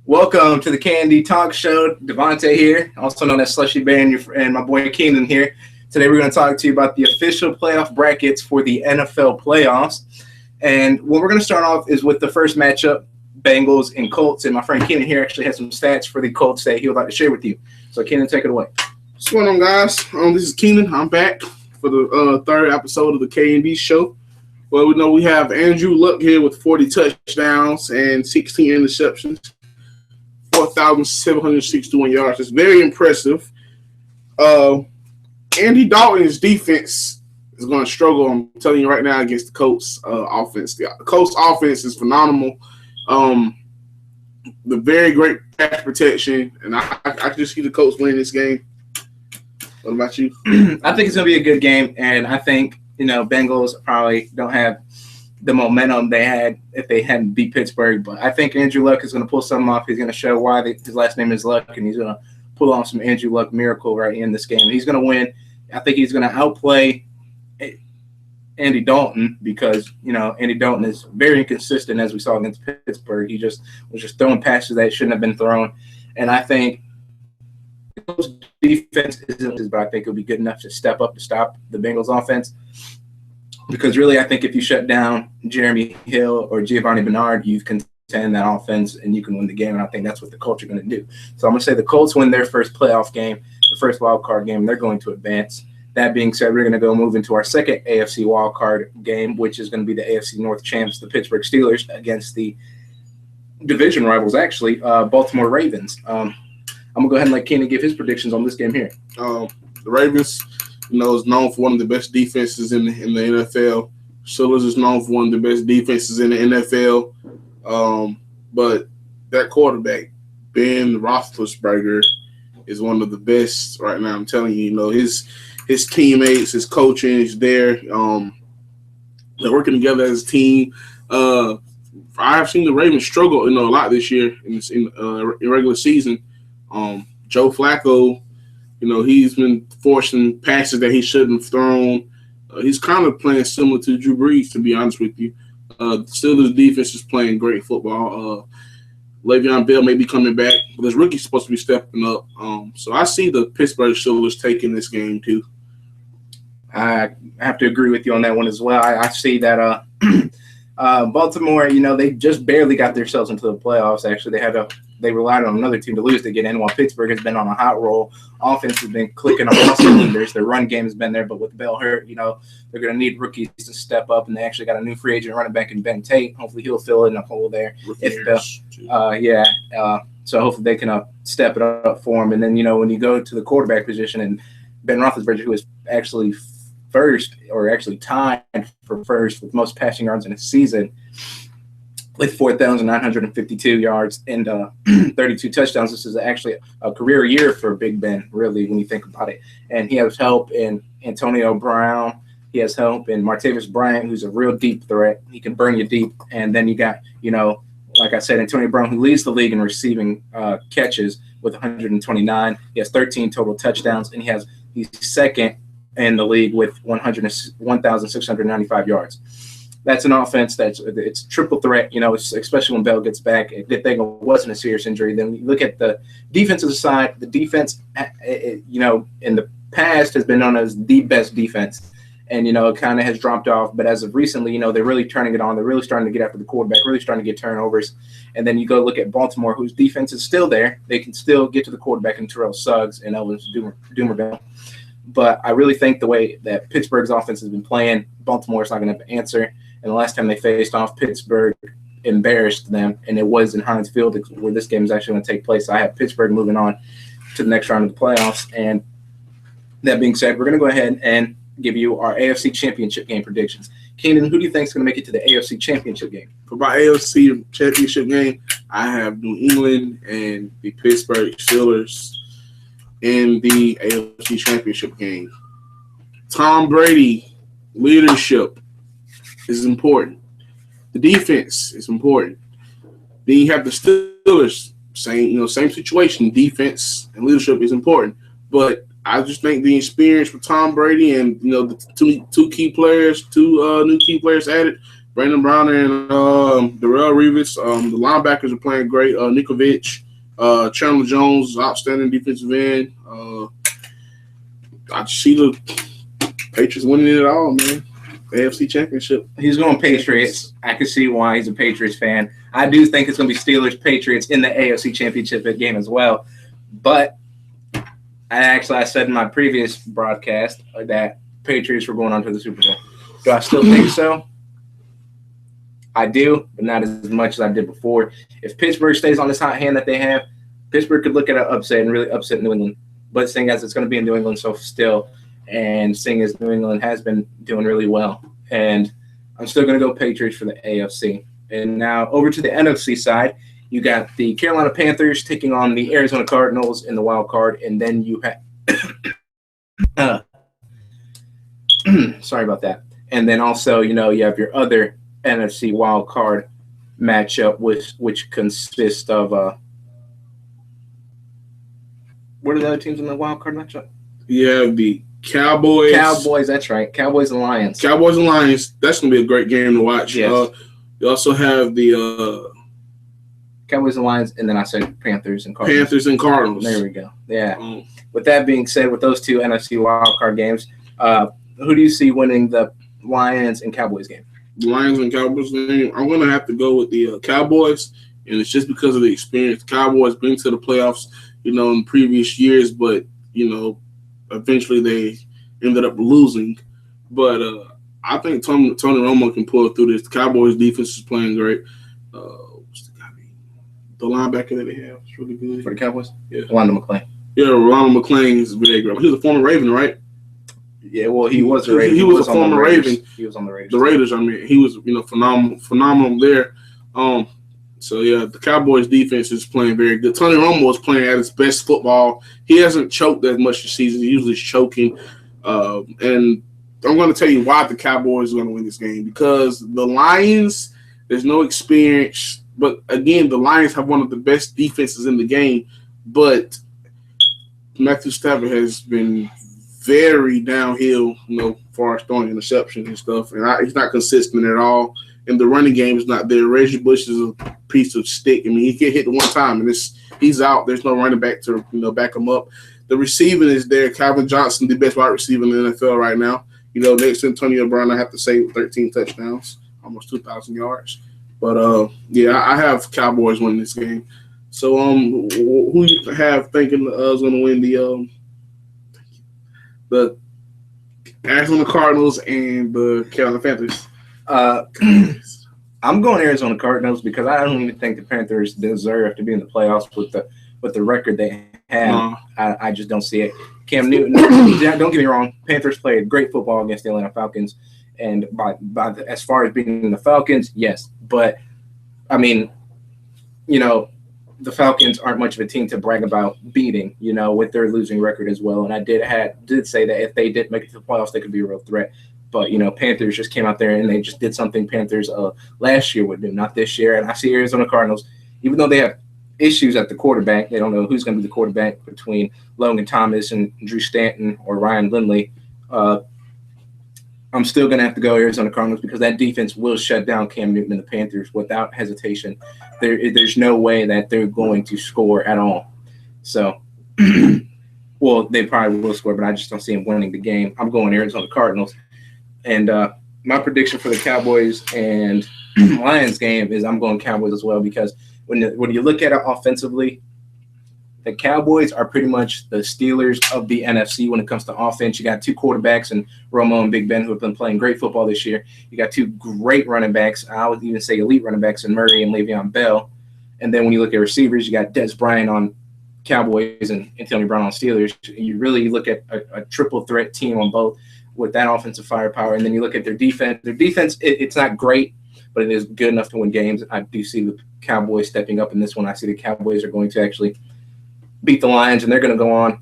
Welcome to the K&D Talk Show. Devontae here, also known as Slushy Bear, and my boy Keenan here. Today we're going to talk to you about the official playoff brackets for the NFL playoffs. And what we're going to start off is with the first matchup, Bengals and Colts. And my friend Keenan here actually has some stats for the Colts that he would like to share with you. So Keenan, take it away. What's going on, guys? This is Keenan. I'm back for the third episode of the K&D show. Well, we know we have Andrew Luck here with 40 touchdowns and 16 interceptions. 4,761 yards. It's very impressive. Andy Dalton's defense is going to struggle, I'm telling you right now, against the Colts offense. The Colts offense is phenomenal. The very great pass protection, and I just see the Colts winning this game. What about you? I think it's going to be a good game, and I think, Bengals probably don't have the momentum they had if they hadn't beat Pittsburgh. But I think Andrew Luck is going to pull something off. He's going to show why his last name is Luck, and he's going to pull off some Andrew Luck miracle right in this game. He's going to win. I think he's going to outplay Andy Dalton because, Andy Dalton is very inconsistent, as we saw against Pittsburgh. He was just throwing passes that shouldn't have been thrown. And I think defense isn't, but I think it'll be good enough to step up to stop the Bengals offense. Because really, I think if you shut down Jeremy Hill or Giovanni Bernard, you can contend that offense and you can win the game. And I think that's what the Colts are going to do. So I'm going to say the Colts win their first playoff game, the first wild card game. They're going to advance. That being said, we're going to go move into our second AFC wild card game, which is going to be the AFC North champs, the Pittsburgh Steelers, against the division rivals, actually, Baltimore Ravens. I'm going to go ahead and let Keenan give his predictions on this game here. The Ravens, is known for one of the best defenses in the NFL. Steelers is known for one of the best defenses in the NFL. But that quarterback, Ben Roethlisberger, is one of the best right now. I'm telling you, his teammates, his coaching is there. They're working together as a team. I have seen the Ravens struggle, a lot this year in regular season. Joe Flacco, he's been forcing passes that he shouldn't have thrown. He's kind of playing similar to Drew Brees, to be honest with you. Steelers defense is playing great football. Le'Veon Bell may be coming back, but his rookie's supposed to be stepping up. So I see the Pittsburgh Steelers taking this game too. I have to agree with you on that one as well. I see that Baltimore, they just barely got themselves into the playoffs. Actually, they relied on another team to lose to get in, while Pittsburgh has been on a hot roll. Offense has been clicking on all cylinders. Their run game has been there, but with Bell hurt, they're going to need rookies to step up, and they actually got a new free agent running back in Ben Tate. Hopefully he'll fill in a hole there. So hopefully they can step it up for him. And then, when you go to the quarterback position, and Ben Roethlisberger, who is actually tied for first with most passing yards in a season, with 4,952 yards and 32 touchdowns. This is actually a career year for Big Ben, really, when you think about it. And he has help in Antonio Brown. He has help in Martavis Bryant, who's a real deep threat. He can burn you deep. And then you got, like I said, Antonio Brown, who leads the league in receiving catches with 129. He has 13 total touchdowns, and he's second in the league with 1,695 yards. That's an offense it's triple threat, especially when Bell gets back. A good thing it wasn't a serious injury. Then you look at the defensive side. The defense, in the past has been known as the best defense. And, it kind of has dropped off. But as of recently, they're really turning it on. They're really starting to get after the quarterback, really starting to get turnovers. And then you go look at Baltimore, whose defense is still there. They can still get to the quarterback in Terrell Suggs and Elvis Doomerville. But I really think the way that Pittsburgh's offense has been playing, Baltimore's not going to have an answer. And the last time they faced off, Pittsburgh embarrassed them, and it was in Heinz Field where this game is actually going to take place. I have Pittsburgh moving on to the next round of the playoffs. And that being said, we're going to go ahead and give you our AFC Championship game predictions. Keenan, who do you think is going to make it to the AFC Championship game? For my AFC Championship game, I have New England and the Pittsburgh Steelers in the AFC Championship game. Tom Brady, leadership is important. The defense is important. Then you have the Steelers, same situation. Defense and leadership is important. But I just think the experience with Tom Brady and the two key players, two new key players added, Brandon Brown and Darrell Reeves. The linebackers are playing great. Nikovic, Chandler Jones, outstanding defensive end. I see the Patriots winning it all, man. The AFC Championship. He's going Patriots. I can see why he's a Patriots fan. I do think it's going to be Steelers-Patriots in the AFC Championship game as well. But I said in my previous broadcast that Patriots were going on to the Super Bowl. Do I still think so? I do, but not as much as I did before. If Pittsburgh stays on this hot hand that they have, Pittsburgh could look at an upset and really upset New England. But seeing as it's going to be in New England so still, and seeing as New England has been doing really well, and I'm still going to go Patriots for the AFC. And now over to the NFC side, you got the Carolina Panthers taking on the Arizona Cardinals in the wild card, and then you have sorry about that. And then also, you have your other NFC wild card matchup, which consists of what are the other teams in the wild card matchup? You have the Cowboys. Cowboys, that's right. Cowboys and Lions. Cowboys and Lions. That's gonna be a great game to watch. Yes. You also have the Cowboys and Lions, and then I said Panthers and Cardinals. Panthers and Cardinals. There we go. Yeah. With that being said, with those two NFC wild card games, who do you see winning the Lions and Cowboys game? The Lions and Cowboys game. I'm gonna have to go with the Cowboys, and it's just because of the experience. The Cowboys been to the playoffs, in previous years, but eventually they ended up losing. But I think Tony Romo can pull through this. The Cowboys defense is playing great. What's the guy name? The linebacker that they have is really good For the Cowboys? Yeah, Rolando McClain. Yeah, Rolando McClain is very great. He was a former Raven, right? Yeah, well, he was a Raven. He was a former Raven. He was on the Raiders. The Raiders, he was phenomenal there. So yeah, the Cowboys defense is playing very good. Tony Romo is playing at his best football. He hasn't choked as much this season. He usually is choking. And I'm going to tell you why the Cowboys are going to win this game. Because the Lions, there's no experience. But again, the Lions have one of the best defenses in the game. But Matthew Stafford has been very downhill, as far as throwing interceptions and stuff. And he's not consistent at all. And the running game is not there. Reggie Bush is a piece of stick. He get hit one time, and he's out. There's no running back to back him up. The receiving is there. Calvin Johnson, the best wide receiver in the NFL right now. Next to Antonio Brown, I have to say 13 touchdowns, almost 2,000 yards. But yeah, I have Cowboys winning this game. So who you have thinking is going to win the Arizona Cardinals and the Carolina Panthers? I'm going Arizona Cardinals because I don't even think the Panthers deserve to be in the playoffs with the record they have. I just don't see it. Cam Newton, don't get me wrong, Panthers played great football against the Atlanta Falcons, and as far as beating the Falcons, yes. But the Falcons aren't much of a team to brag about beating, with their losing record as well. And I did say that if they did make it to the playoffs, they could be a real threat. But, Panthers just came out there and they just did something Panthers last year would do, not this year. And I see Arizona Cardinals, even though they have issues at the quarterback, they don't know who's going to be the quarterback between Logan Thomas and Drew Stanton or Ryan Lindley. I'm still going to have to go Arizona Cardinals because that defense will shut down Cam Newton and the Panthers without hesitation. There's no way that they're going to score at all. So, well, they probably will score, but I just don't see them winning the game. I'm going Arizona Cardinals. And my prediction for the Cowboys and Lions game is I'm going Cowboys as well because when you look at it offensively, the Cowboys are pretty much the Steelers of the NFC when it comes to offense. You got two quarterbacks and Romo and Big Ben who have been playing great football this year. You got two great running backs. I would even say elite running backs in Murray and Le'Veon Bell. And then when you look at receivers, you got Des Bryant on Cowboys and Antonio Brown on Steelers. You really look at a triple threat team on both with that offensive firepower. And then you look at their defense. Their defense, it's not great, but it is good enough to win games. I do see the Cowboys stepping up in this one. I see the Cowboys are going to actually beat the Lions, and they're going to go on.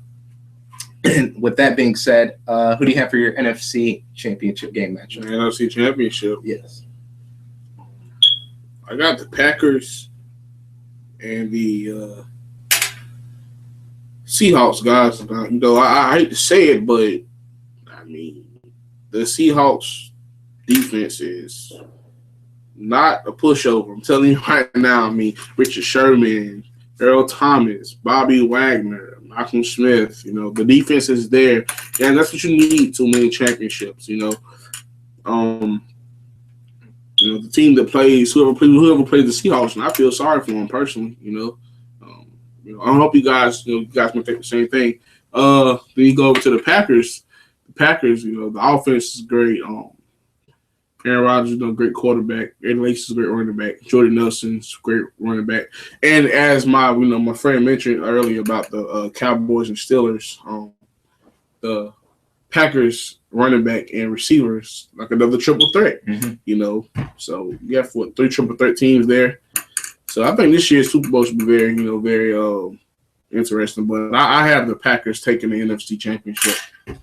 And with that being said, who do you have for your NFC Championship game matchup? NFC Championship? Yes. I got the Packers and the Seahawks, guys. I hate to say it, but, the Seahawks defense is not a pushover. I'm telling you right now. I mean, Richard Sherman, Earl Thomas, Bobby Wagner, Malcolm Smith. You know, the defense is there, and that's what you need to win championships. The team that plays whoever plays the Seahawks, and I feel sorry for them personally. I hope you guys can think the same thing. Then you go over to the Packers. The Packers, the offense is great. Aaron Rodgers is a great quarterback. Eddie Lacy is a great running back. Jordy Nelson's a great running back. And as my friend mentioned earlier about the Cowboys and Steelers, the Packers running back and receivers like another triple threat. Mm-hmm. So you have 3 triple threat teams there. So I think this year's Super Bowl should be very interesting. But I have the Packers taking the NFC Championship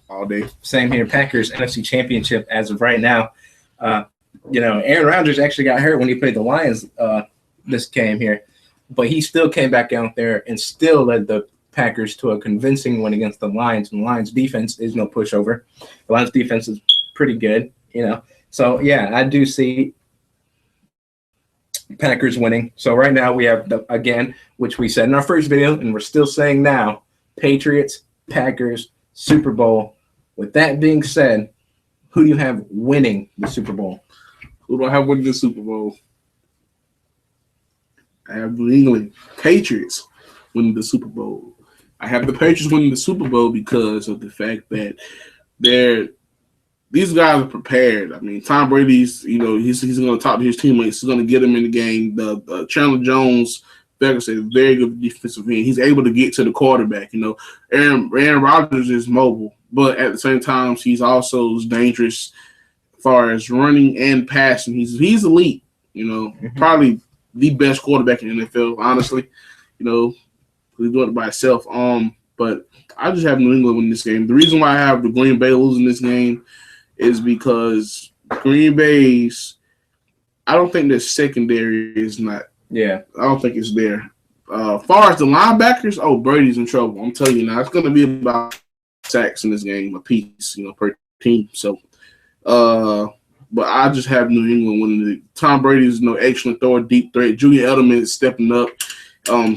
all day. Same here. Packers NFC Championship as of right now. Aaron Rodgers actually got hurt when he played the Lions this game here, but he still came back out there and still led the Packers to a convincing win against the Lions. And the Lions defense is no pushover. The Lions defense is pretty good, So yeah, I do see Packers winning. So right now we have again, which we said in our first video, and we're still saying now, Patriots, Packers, Super Bowl. With that being said, who do you have winning the Super Bowl? Who do I have winning the Super Bowl? I have New England Patriots winning the Super Bowl. I have the Patriots winning the Super Bowl because of the fact that these guys are prepared. I mean, Tom Brady's, he's going to talk to his teammates. He's going to get them in the game. The Chandler Jones, like I said, very good defensive end. He's able to get to the quarterback. Aaron Rodgers is mobile, but at the same time, he's also dangerous as far as running and passing. He's elite. Probably the best quarterback in the NFL, honestly. He's doing it by himself. But I just have New England winning this game. The reason why I have the Green Bay losing this game is because Green Bay's, I don't think their secondary is not. Yeah. I don't think it's there. As far as the linebackers, Brady's in trouble. I'm telling you now, it's going to be about sacks in this game, a piece, per team. So, but I just have New England winning. Tom Brady's excellent thrower, deep threat. Julian Edelman is stepping up.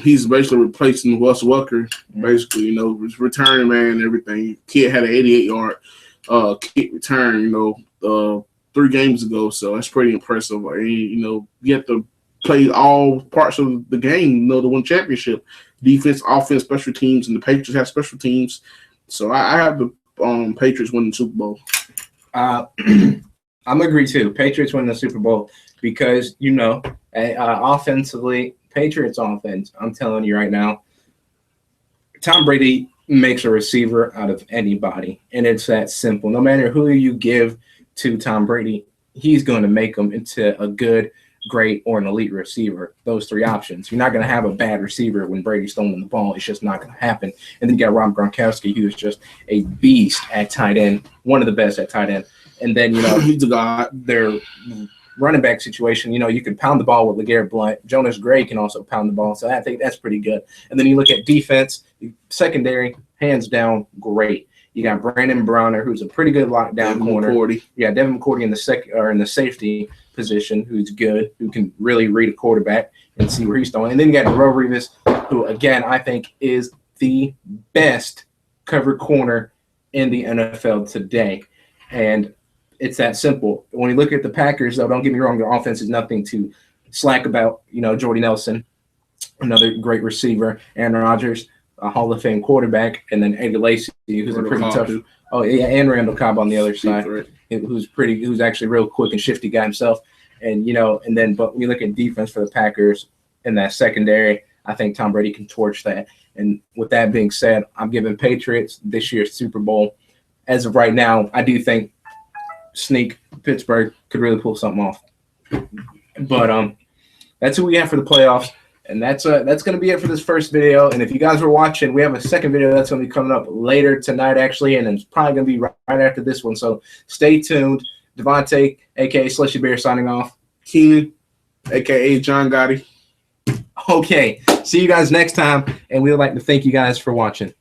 He's basically replacing Wes Welker, basically, returning man and everything. Kid had an 88-yard kick return, 3 games ago, so that's pretty impressive. You have to play all parts of the game, to win championship. Defense, offense, special teams, and the Patriots have special teams. So I have the Patriots winning the Super Bowl. I'm agree too. Patriots win the Super Bowl because offensively, Patriots offense. I'm telling you right now, Tom Brady makes a receiver out of anybody, and it's that simple. No matter who you give to Tom Brady, he's going to make them into a good, great, or an elite receiver. Those 3 options. You're not going to have a bad receiver when Brady's throwing the ball. It's just not going to happen. And then you got Rob Gronkowski, who is just a beast at tight end, one of the best at tight end. And then he's a god. Their running back situation, you can pound the ball with LeGarrette Blount. Jonas Gray can also pound the ball, so I think that's pretty good. And then you look at defense, secondary, hands down, great. You got Brandon Browner, who's a pretty good lockdown corner. Yeah, Devin McCourty in the safety position, who's good, who can really read a quarterback and see where he's throwing. And then you got Darrelle Revis, who again I think is the best cover corner in the NFL today. And it's that simple. When you look at the Packers, though, don't get me wrong, their offense is nothing to slack about. Jordy Nelson, another great receiver, Aaron Rodgers, a Hall of Fame quarterback, and then Eddie Lacy, who's a pretty tough. Oh yeah, and Randall Cobb on the other side, who's actually real quick and shifty guy himself. And but when you look at defense for the Packers in that secondary, I think Tom Brady can torch that. And with that being said, I'm giving Patriots this year's Super Bowl. As of right now, I do think sneak Pittsburgh could really pull something off. But that's who we have for the playoffs. And that's going to be it for this first video. And if you guys were watching, we have a second video that's going to be coming up later tonight, actually, and it's probably going to be right after this one. So stay tuned. Devontae, a.k.a. Slushy Bear, signing off. Keenan, a.k.a. John Gotti. Okay. See you guys next time, and we would like to thank you guys for watching.